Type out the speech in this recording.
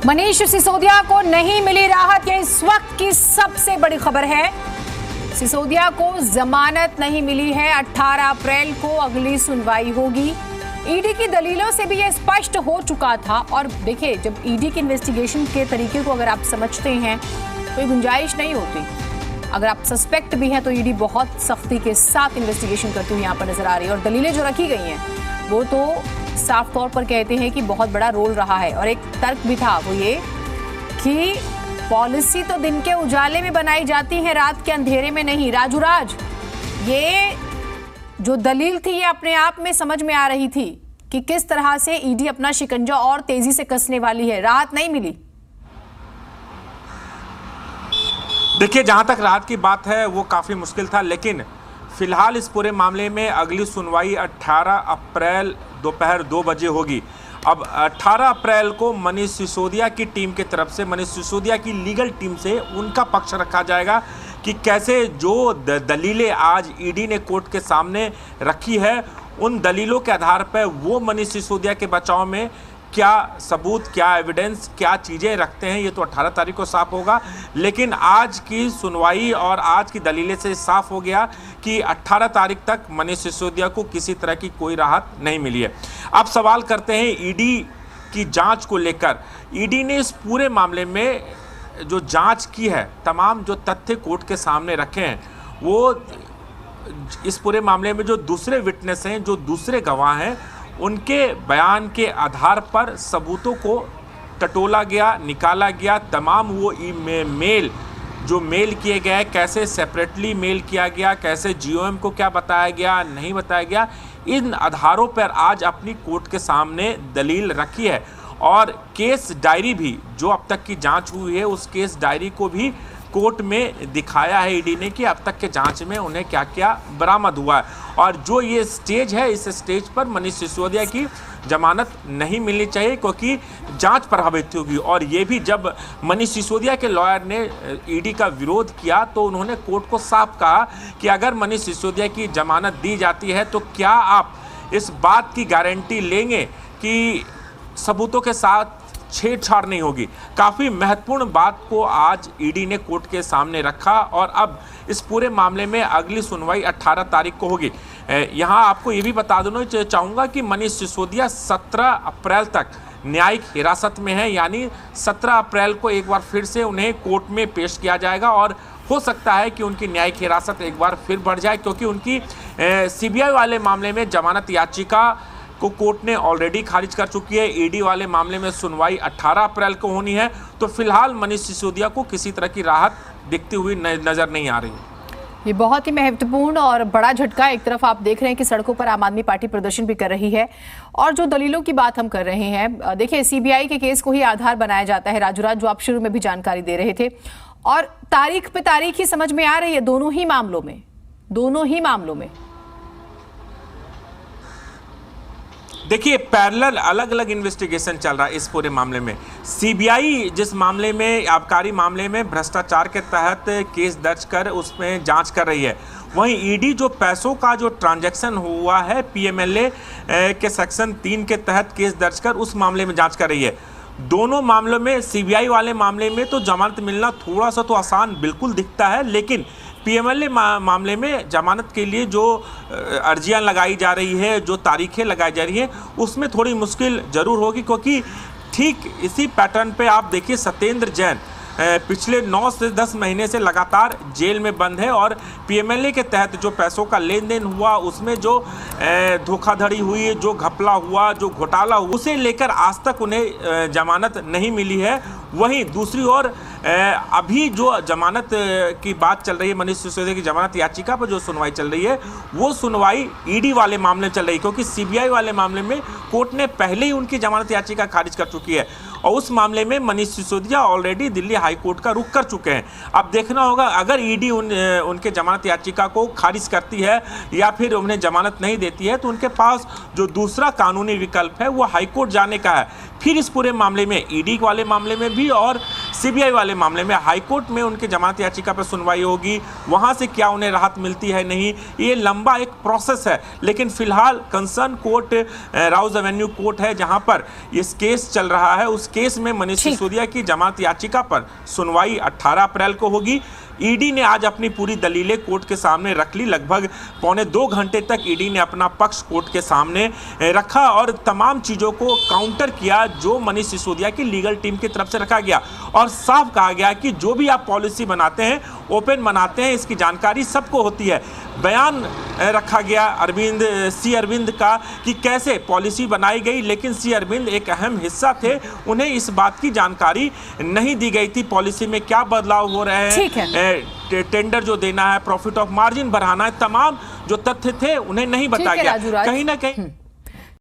मनीष सिसोदिया को नहीं मिली राहत, ये इस वक्त की सबसे बड़ी खबर है। सिसोदिया को जमानत नहीं मिली है। 18 अप्रैल को अगली सुनवाई होगी। ईडी की दलीलों से भी यह स्पष्ट हो चुका था। और देखिए, जब ईडी की इन्वेस्टिगेशन के तरीके को अगर आप समझते हैं कोई गुंजाइश नहीं होती। अगर आप सस्पेक्ट भी हैं तो ईडी बहुत सख्ती के साथ इन्वेस्टिगेशन करती हुई यहाँ पर नजर आ रही है। और दलीलें जो रखी गई हैं वो तो साफ तौर पर कहते हैं कि बहुत बड़ा रोल रहा है। और एक तर्क भी था, वो ये कि पॉलिसी तो दिन के उजाले में बनाई जाती है, रात के अंधेरे में नहीं। राजूराज, ये जो दलील थी ये अपने आप में समझ में आ रही थी कि किस तरह से ईडी अपना शिकंजा और तेजी से कसने वाली है। राहत नहीं मिली। देखिए, जहां तक राहत की बात है वो काफ़ी मुश्किल था, लेकिन फिलहाल इस पूरे मामले में अगली सुनवाई 18 अप्रैल दोपहर 2 बजे होगी। अब 18 अप्रैल को मनीष सिसोदिया की टीम की तरफ से, मनीष सिसोदिया की लीगल टीम से उनका पक्ष रखा जाएगा कि कैसे जो दलीलें आज ईडी ने कोर्ट के सामने रखी है, उन दलीलों के आधार पर वो मनीष सिसोदिया के बचाव में क्या सबूत, क्या एविडेंस, क्या चीज़ें रखते हैं, ये तो 18 तारीख को साफ होगा। लेकिन आज की सुनवाई और आज की दलीलें से साफ हो गया कि 18 तारीख तक मनीष सिसोदिया को किसी तरह की कोई राहत नहीं मिली है। अब सवाल करते हैं ईडी की जांच को लेकर। ईडी ने इस पूरे मामले में जो जांच की है, तमाम जो तथ्य कोर्ट के सामने रखे हैं, वो इस पूरे मामले में जो दूसरे विटनेस हैं, जो दूसरे गवाह हैं, उनके बयान के आधार पर सबूतों को टटोला गया, निकाला गया। तमाम वो मेल जो मेल किए गए, कैसे सेपरेटली मेल किया गया, कैसे जीओएम को क्या बताया गया, नहीं बताया गया, इन आधारों पर आज अपनी कोर्ट के सामने दलील रखी है। और केस डायरी भी जो अब तक की जांच हुई है, उस केस डायरी को भी कोर्ट में दिखाया है ईडी ने कि अब तक के जांच में उन्हें क्या क्या बरामद हुआ है। और जो ये स्टेज है, इस स्टेज पर मनीष सिसोदिया की जमानत नहीं मिलनी चाहिए, क्योंकि जांच प्रभावित होगी। और ये भी जब मनीष सिसोदिया के लॉयर ने ईडी का विरोध किया तो उन्होंने कोर्ट को साफ कहा कि अगर मनीष सिसोदिया की जमानत दी जाती है तो क्या आप इस बात की गारंटी लेंगे कि सबूतों के साथ छेड़छाड़ नहीं होगी। काफ़ी महत्वपूर्ण बात को आज ईडी ने कोर्ट के सामने रखा। और अब इस पूरे मामले में अगली सुनवाई 18 तारीख को होगी। यहाँ आपको ये भी बता देना चाहूँगा कि मनीष सिसोदिया 17 अप्रैल तक न्यायिक हिरासत में है, यानी 17 अप्रैल को एक बार फिर से उन्हें कोर्ट में पेश किया जाएगा। और हो सकता है कि उनकी न्यायिक हिरासत एक बार फिर बढ़ जाए, क्योंकि उनकी सीबीआई वाले मामले में जमानत याचिका को कोर्ट ने ऑलरेडी खारिज कर चुकी है। ईडी वाले मामले में सुनवाई 18 अप्रैल को होनी है। तो फिलहाल मनीष सिसोदिया को किसी तरह की राहत दिखती हुई नजर नहीं आ रही। ये बहुत ही महत्वपूर्ण और बड़ा झटका। एक तरफ आप देख रहे हैं कि सड़कों पर आम आदमी पार्टी प्रदर्शन भी कर रही है, और जो दलीलों की बात हम कर रहे हैं, देखिए सीबीआई के केस को ही आधार बनाया जाता है। राजूराज, जो आप शुरू में भी जानकारी दे रहे थे, और तारीख पे तारीख ही समझ में आ रही है दोनों ही मामलों में। देखिए, पैरेलल अलग अलग इन्वेस्टिगेशन चल रहा है इस पूरे मामले में। सीबीआई जिस मामले में, आबकारी मामले में भ्रष्टाचार के तहत केस दर्ज कर उसमें जांच कर रही है, वहीं ईडी जो पैसों का जो ट्रांजैक्शन हुआ है पीएमएलए के सेक्शन 3 के तहत केस दर्ज कर उस मामले में जांच कर रही है। दोनों मामलों में, सीबीआई वाले मामले में तो जमानत मिलना थोड़ा सा तो आसान बिल्कुल दिखता है, लेकिन पीएमएलए मामले में जमानत के लिए जो अर्जियां लगाई जा रही है, जो तारीखें लगाई जा रही हैं, उसमें थोड़ी मुश्किल ज़रूर होगी। क्योंकि ठीक इसी पैटर्न पे आप देखिए, सत्येंद्र जैन पिछले 9 से 10 महीने से लगातार जेल में बंद है। और पीएमएलए के तहत जो पैसों का लेन देन हुआ, उसमें जो धोखाधड़ी हुई, जो घपला हुआ, जो घोटाला हुआ, उसे लेकर आज तक उन्हें जमानत नहीं मिली है। वहीं दूसरी ओर अभी जो जमानत की बात चल रही है, मनीष सिसोदिया की जमानत याचिका पर जो सुनवाई चल रही है, वो सुनवाई ईडी वाले मामले में चल रही है, क्योंकि सीबीआई वाले मामले में कोर्ट ने पहले ही उनकी जमानत याचिका खारिज कर चुकी है। और उस मामले में Manish Sisodia already Delhi high court का रुख कर चुके हैं। अब देखना होगा, अगर ईडी उनके जमानत याचिका को खारिज करती है या फिर उन्हें जमानत नहीं देती है, तो उनके पास जो दूसरा कानूनी विकल्प है वो हाई कोर्ट जाने का है। फिर इस पूरे मामले में, ईडी वाले मामले में भी और सीबीआई वाले मामले में हाईकोर्ट में उनके जमानत याचिका पर सुनवाई होगी, वहां से क्या उन्हें राहत मिलती है नहीं, ये लंबा एक प्रोसेस है। लेकिन फिलहाल concern court Rouse Avenue court है जहां पर इस केस चल रहा है। उस केस में मनीष सिसोदिया की जमानत याचिका पर सुनवाई 18 अप्रैल को होगी। ईडी ने आज अपनी पूरी दलीलें कोर्ट के सामने रख ली। लगभग पौने 2 घंटे तक ईडी ने अपना पक्ष कोर्ट के सामने रखा और तमाम चीज़ों को काउंटर किया जो मनीष सिसोदिया की लीगल टीम की तरफ से रखा गया। और साफ कहा गया कि जो भी आप पॉलिसी बनाते हैं, ओपन बनाते हैं, इसकी जानकारी सबको होती है। बयान रखा गया सी अरविंद का कि कैसे पॉलिसी बनाई गई, लेकिन सी अरविंद एक अहम हिस्सा थे, उन्हें इस बात की जानकारी नहीं दी गई थी पॉलिसी में क्या बदलाव हो रहे हैं, टेंडर जो देना है, प्रॉफिट ऑफ मार्जिन बढ़ाना है, तमाम जो तथ्य थे उन्हें नहीं बताया गया। कहीं ना कहीं